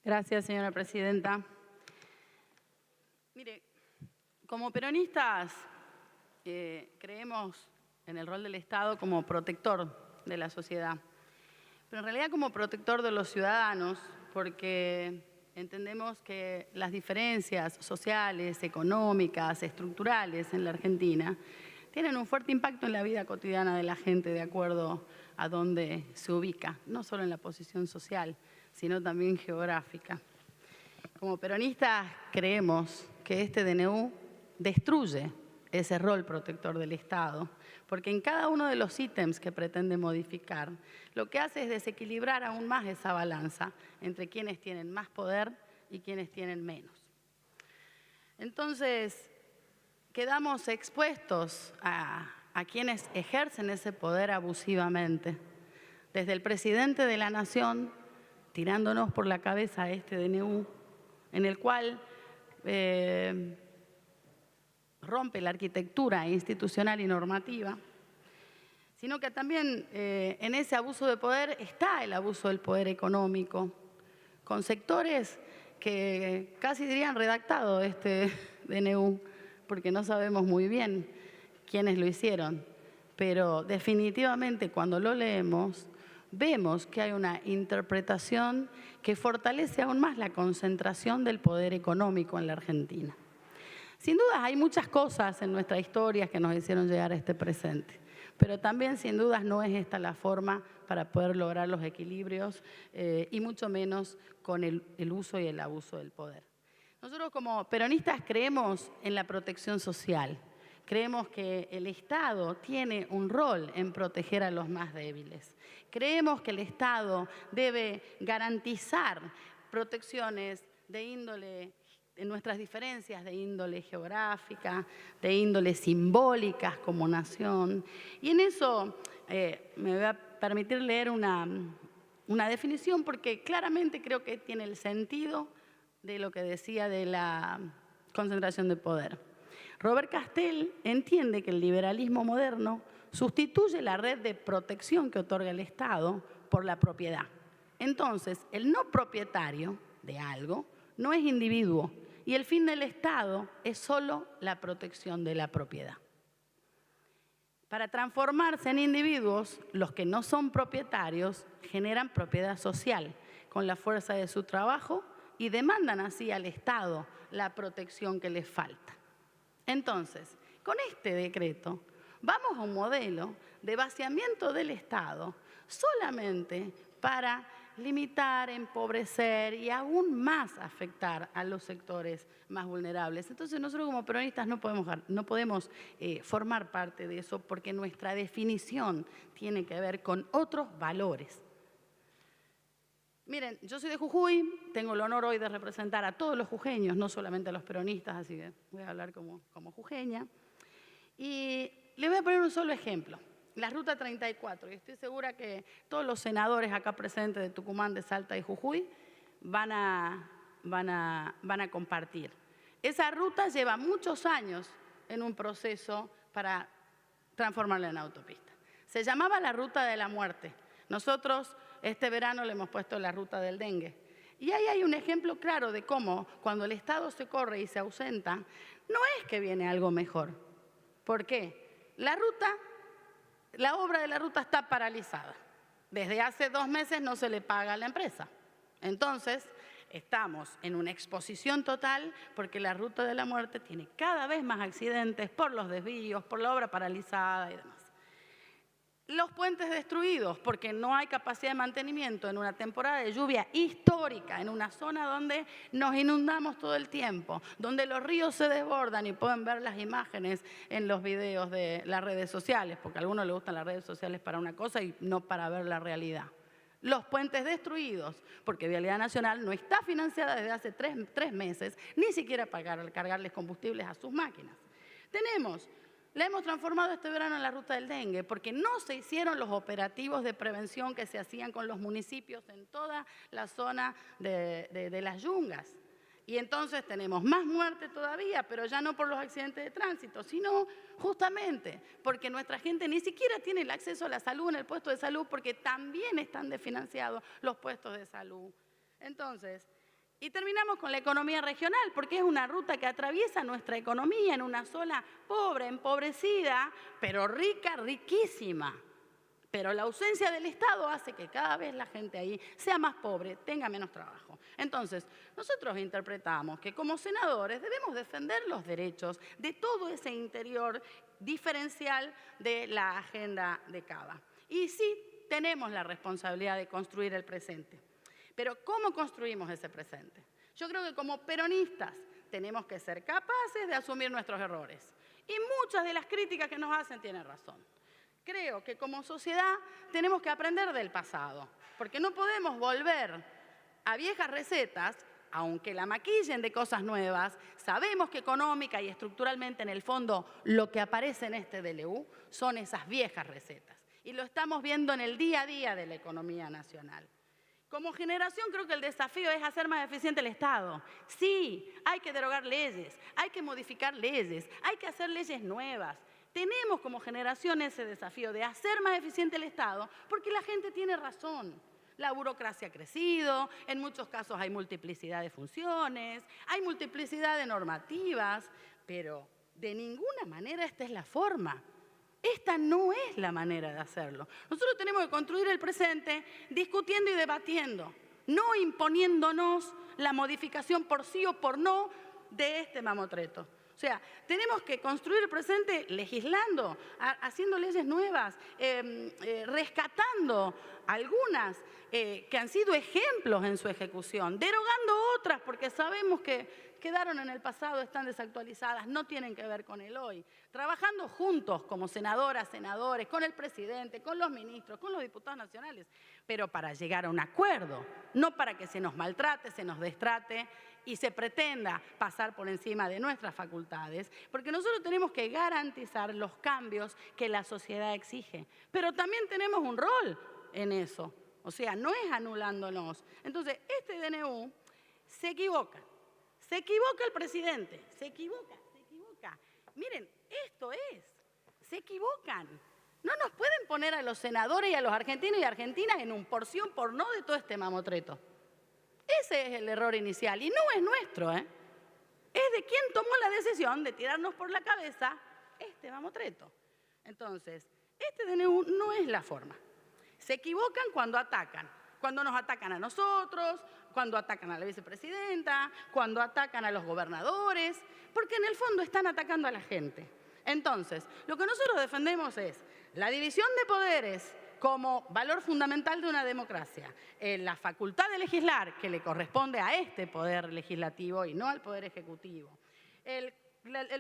Gracias, señora presidenta. Mire, como peronistas creemos en el rol del Estado como protector de la sociedad, pero en realidad como protector de los ciudadanos, porque entendemos que las diferencias sociales, económicas, estructurales en la Argentina tienen un fuerte impacto en la vida cotidiana de la gente de acuerdo a dónde se ubica, no solo en la posición social, sino también geográfica. Como peronistas creemos que este DNU destruye ese rol protector del Estado, porque en cada uno de los ítems que pretende modificar, lo que hace es desequilibrar aún más esa balanza entre quienes tienen más poder y quienes tienen menos. Entonces, quedamos expuestos a quienes ejercen ese poder abusivamente, desde el presidente de la Nación, tirándonos por la cabeza a este DNU, en el cual rompe la arquitectura institucional y normativa, sino que también en ese abuso de poder está el abuso del poder económico, con sectores que casi dirían redactado este DNU, porque no sabemos muy bien quiénes lo hicieron, pero definitivamente cuando lo leemos vemos que hay una interpretación que fortalece aún más la concentración del poder económico en la Argentina. Sin duda hay muchas cosas en nuestra historia que nos hicieron llegar a este presente, pero también sin dudas no es esta la forma para poder lograr los equilibrios y mucho menos con el uso y el abuso del poder. Nosotros como peronistas creemos en la protección social. Creemos que el Estado tiene un rol en proteger a los más débiles. Creemos que el Estado debe garantizar protecciones de índole, en nuestras diferencias de índole geográfica, de índole simbólicas como nación. Y en eso me voy a permitir leer una definición porque claramente creo que tiene el sentido de lo que decía de la concentración de poder. Robert Castell entiende que el liberalismo moderno sustituye la red de protección que otorga el Estado por la propiedad. Entonces, el no propietario de algo no es individuo y el fin del Estado es solo la protección de la propiedad. Para transformarse en individuos, los que no son propietarios generan propiedad social con la fuerza de su trabajo y demandan así al Estado la protección que les falta. Entonces, con este decreto vamos a un modelo de vaciamiento del Estado solamente para limitar, empobrecer y aún más afectar a los sectores más vulnerables. Entonces nosotros como peronistas no podemos formar parte de eso porque nuestra definición tiene que ver con otros valores. Miren, yo soy de Jujuy, tengo el honor hoy de representar a todos los jujeños, no solamente a los peronistas, así que voy a hablar como jujeña. Y les voy a poner un solo ejemplo, la Ruta 34. Y estoy segura que todos los senadores acá presentes de Tucumán, de Salta y Jujuy van a compartir. Esa ruta lleva muchos años en un proceso para transformarla en autopista. Se llamaba la Ruta de la Muerte. Nosotros este verano le hemos puesto la ruta del dengue. Y ahí hay un ejemplo claro de cómo cuando el Estado se corre y se ausenta, no es que viene algo mejor. ¿Por qué? La obra de la ruta está paralizada. Desde hace 2 meses no se le paga a la empresa. Entonces, estamos en una exposición total porque la Ruta de la Muerte tiene cada vez más accidentes por los desvíos, por la obra paralizada y demás. Los puentes destruidos porque no hay capacidad de mantenimiento en una temporada de lluvia histórica, en una zona donde nos inundamos todo el tiempo, donde los ríos se desbordan y pueden ver las imágenes en los videos de las redes sociales, porque a algunos les gustan las redes sociales para una cosa y no para ver la realidad. Los puentes destruidos, porque Vialidad Nacional no está financiada desde hace 3 meses, ni siquiera para cargarles combustibles a sus máquinas. La hemos transformado este verano en la ruta del dengue porque no se hicieron los operativos de prevención que se hacían con los municipios en toda la zona de las yungas. Y entonces tenemos más muerte todavía, pero ya no por los accidentes de tránsito, sino justamente porque nuestra gente ni siquiera tiene el acceso a la salud en el puesto de salud porque también están desfinanciados los puestos de salud. Entonces, Y terminamos con la economía regional, porque es una ruta que atraviesa nuestra economía en una zona pobre, empobrecida, pero rica, riquísima. Pero la ausencia del Estado hace que cada vez la gente ahí sea más pobre, tenga menos trabajo. Entonces, nosotros interpretamos que como senadores debemos defender los derechos de todo ese interior diferencial de la agenda de Cava. Y sí, tenemos la responsabilidad de construir el presente. Pero ¿cómo construimos ese presente? Yo creo que como peronistas tenemos que ser capaces de asumir nuestros errores. Y muchas de las críticas que nos hacen tienen razón. Creo que como sociedad tenemos que aprender del pasado, porque no podemos volver a viejas recetas, aunque la maquillen de cosas nuevas. Sabemos que económica y estructuralmente en el fondo lo que aparece en este DLU son esas viejas recetas. Y lo estamos viendo en el día a día de la economía nacional. Como generación creo que el desafío es hacer más eficiente el Estado. Sí, hay que derogar leyes, hay que modificar leyes, hay que hacer leyes nuevas. Tenemos como generación ese desafío de hacer más eficiente el Estado porque la gente tiene razón. La burocracia ha crecido, en muchos casos hay multiplicidad de funciones, hay multiplicidad de normativas, pero de ninguna manera esta es la forma. Esta no es la manera de hacerlo. Nosotros tenemos que construir el presente discutiendo y debatiendo, no imponiéndonos la modificación por sí o por no de este mamotreto. O sea, tenemos que construir el presente legislando, haciendo leyes nuevas, rescatando algunas que han sido ejemplos en su ejecución, derogando otras porque sabemos que quedaron en el pasado, están desactualizadas, no tienen que ver con el hoy. Trabajando juntos como senadoras, senadores, con el presidente, con los ministros, con los diputados nacionales, pero para llegar a un acuerdo, no para que se nos maltrate, se nos destrate y se pretenda pasar por encima de nuestras facultades, porque nosotros tenemos que garantizar los cambios que la sociedad exige, pero también tenemos un rol en eso, o sea, no es anulándonos. Entonces, este DNU se equivoca el presidente, se equivoca. Miren, esto es, se equivocan. No nos pueden poner a los senadores y a los argentinos y argentinas en un porción por no de todo este mamotreto. Ese es el error inicial y no es nuestro, Es de quien tomó la decisión de tirarnos por la cabeza este mamotreto. Entonces, este DNU no es la forma. Se equivocan cuando atacan. Cuando nos atacan a nosotros, cuando atacan a la vicepresidenta, cuando atacan a los gobernadores, porque en el fondo están atacando a la gente. Entonces, lo que nosotros defendemos es la división de poderes como valor fundamental de una democracia, la facultad de legislar que le corresponde a este poder legislativo y no al poder ejecutivo, el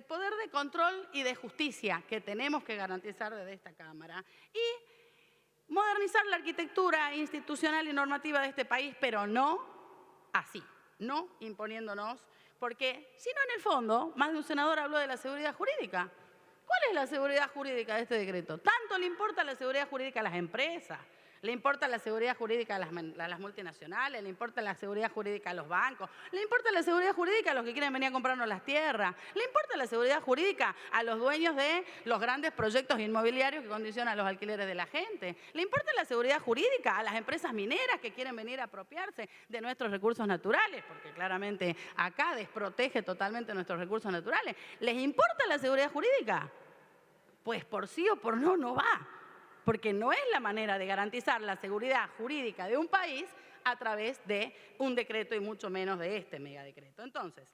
poder de control y de justicia que tenemos que garantizar desde esta Cámara y modernizar la arquitectura institucional y normativa de este país, pero no así, no imponiéndonos, porque si no en el fondo, más de un senador habló de la seguridad jurídica. ¿Cuál es la seguridad jurídica de este decreto? Tanto le importa la seguridad jurídica a las empresas, le importa la seguridad jurídica a las multinacionales, le importa la seguridad jurídica a los bancos, le importa la seguridad jurídica a los que quieren venir a comprarnos las tierras, le importa la seguridad jurídica a los dueños de los grandes proyectos inmobiliarios que condicionan los alquileres de la gente, le importa la seguridad jurídica a las empresas mineras que quieren venir a apropiarse de nuestros recursos naturales, porque claramente acá desprotege totalmente nuestros recursos naturales. ¿Les importa la seguridad jurídica? Pues por sí o por no, no va. Porque no es la manera de garantizar la seguridad jurídica de un país a través de un decreto y mucho menos de este megadecreto. Entonces,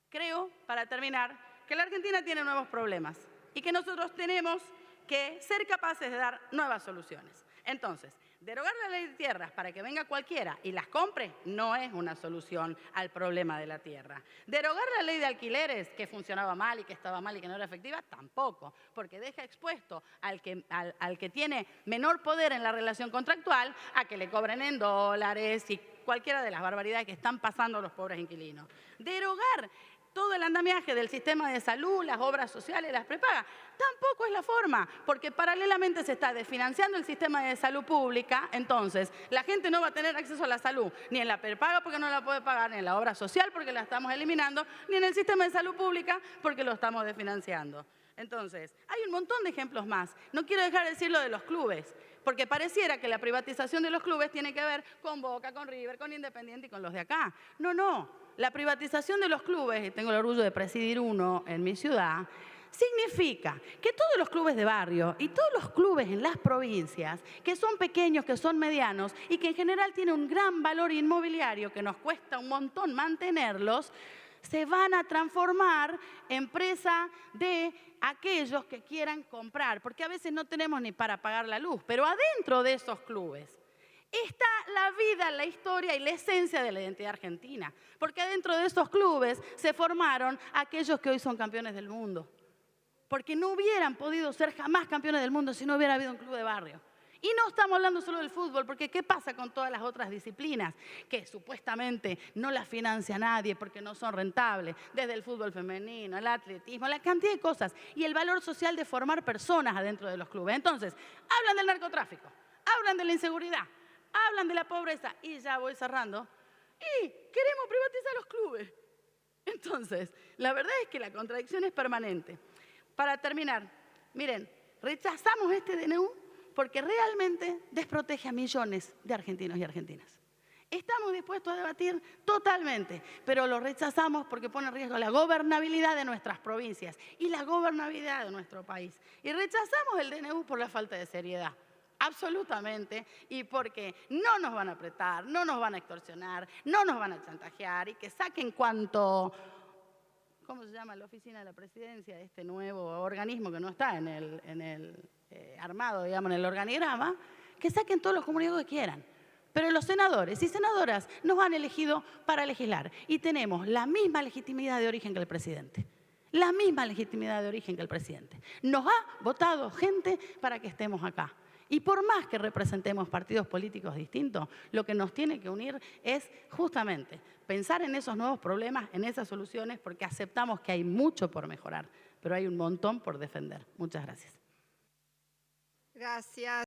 creo, para terminar, que la Argentina tiene nuevos problemas y que nosotros tenemos que ser capaces de dar nuevas soluciones. Entonces, derogar la ley de tierras para que venga cualquiera y las compre no es una solución al problema de la tierra. Derogar la ley de alquileres, que funcionaba mal y que estaba mal y que no era efectiva, tampoco, porque deja expuesto al que tiene menor poder en la relación contractual a que le cobren en dólares y cualquiera de las barbaridades que están pasando los pobres inquilinos. Derogar todo el andamiaje del sistema de salud, las obras sociales, las prepagas, tampoco es la forma, porque paralelamente se está desfinanciando el sistema de salud pública, entonces la gente no va a tener acceso a la salud, ni en la prepaga porque no la puede pagar, ni en la obra social porque la estamos eliminando, ni en el sistema de salud pública porque lo estamos desfinanciando. Entonces, hay un montón de ejemplos más. No quiero dejar de decir lo de los clubes, porque pareciera que la privatización de los clubes tiene que ver con Boca, con River, con Independiente y con los de acá. No, no. La privatización de los clubes, y tengo el orgullo de presidir uno en mi ciudad, significa que todos los clubes de barrio y todos los clubes en las provincias, que son pequeños, que son medianos y que en general tienen un gran valor inmobiliario que nos cuesta un montón mantenerlos, se van a transformar en presa de aquellos que quieran comprar, porque a veces no tenemos ni para pagar la luz, pero adentro de esos clubes está la vida, la historia y la esencia de la identidad argentina, porque adentro de esos clubes se formaron aquellos que hoy son campeones del mundo, porque no hubieran podido ser jamás campeones del mundo si no hubiera habido un club de barrio. Y no estamos hablando solo del fútbol, porque ¿qué pasa con todas las otras disciplinas que supuestamente no las financia nadie porque no son rentables? Desde el fútbol femenino, el atletismo, la cantidad de cosas y el valor social de formar personas adentro de los clubes. Entonces, hablan del narcotráfico, hablan de la inseguridad, hablan de la pobreza y ya voy cerrando. Y queremos privatizar los clubes. Entonces, la verdad es que la contradicción es permanente. Para terminar, miren, rechazamos este DNU porque realmente desprotege a millones de argentinos y argentinas. Estamos dispuestos a debatir totalmente, pero lo rechazamos porque pone en riesgo la gobernabilidad de nuestras provincias y la gobernabilidad de nuestro país. Y rechazamos el DNU por la falta de seriedad. Absolutamente, y porque no nos van a apretar, no nos van a extorsionar, no nos van a chantajear y que saquen cuanto, ¿cómo se llama la oficina de la presidencia? Este nuevo organismo que no está en el armado, digamos, en el organigrama, que saquen todos los comunicados que quieran. Pero los senadores y senadoras nos han elegido para legislar y tenemos la misma legitimidad de origen que el presidente. La misma legitimidad de origen que el presidente. Nos ha votado gente para que estemos acá. Y por más que representemos partidos políticos distintos, lo que nos tiene que unir es justamente pensar en esos nuevos problemas, en esas soluciones, porque aceptamos que hay mucho por mejorar, pero hay un montón por defender. Muchas gracias. Gracias.